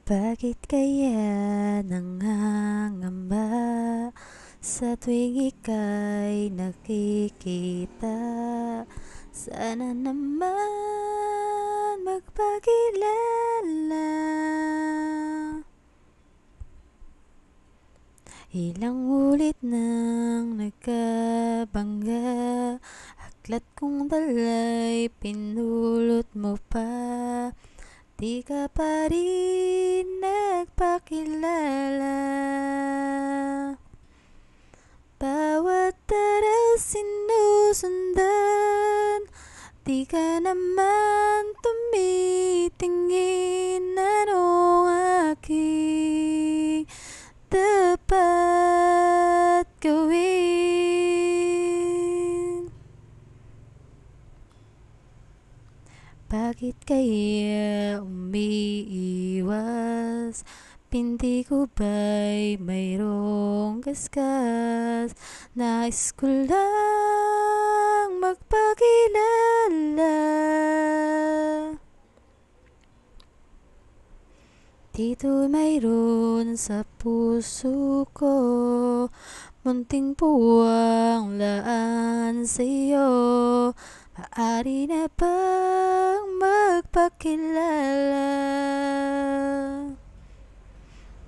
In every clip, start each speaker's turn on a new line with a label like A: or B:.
A: Bakit kaya nangangamba sa tuwing ika'y nakikita? Sana naman magpakilala. Ilang ulit nang nagkabangga, aklat kong dala'y pinulot mo pa. Di ka pa rin nagpakilala. Bawat araw sinusundan, di ka naman tumitingin. Anong aking dapat gawin? Bakit kaya umiiwas? Pinti ko ba'y mayroong kaskas? Nais ko lang magpakilala. Dito mayroon sa puso ko, munting puwang laan sa'yo. Maaari na bang magpakilala?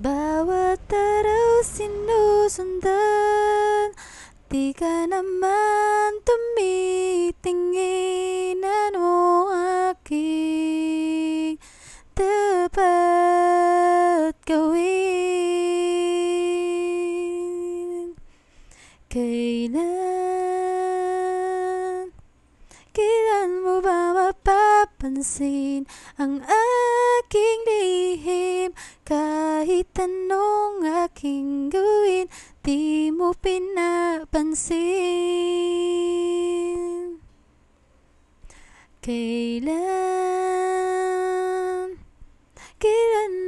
A: Bawat araw sinusundan, di ka naman tumitingin. Anong aking dapat gawin? Kailan mo ba mapapansin ang aking lihim? Kahit anong aking gawin, di mo pinapansin. Kailan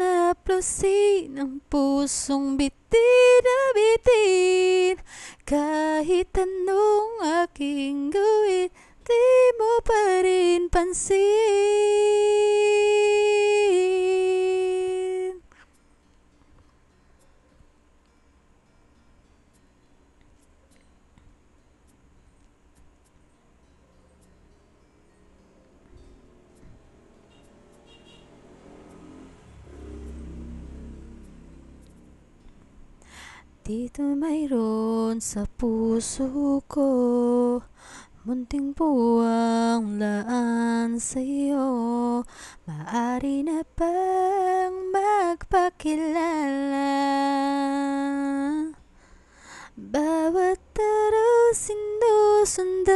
A: naplusin ang pusong bitin na bitin? Kahit anong aking gawin, di mo pa rin pansin. Dito mayroon sa puso ko, munting puwang laan sa'yo. Maaari na bang magpakilala? Bawat araw sinusundan,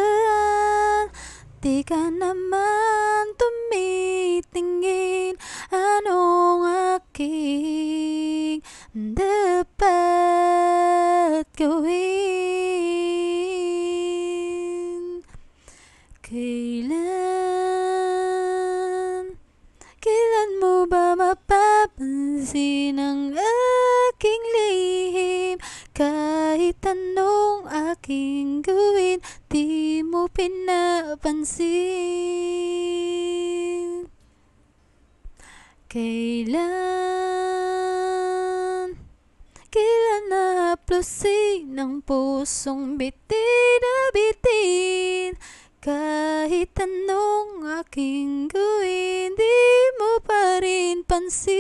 A: di ka naman tumitingin. Anong aking dapat gawin? Kailan mo ba mapapansin ang aking lihim? Kahit anong aking gawin, di mo pinapansin. Kailan nahaplusin ang pusong bitin na bitin? Kahit anong aking gawin, di mo pa rin pansin.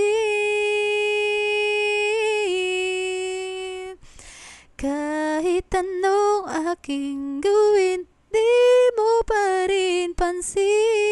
A: Kahit anong aking gawin, di mo pa rin pansin.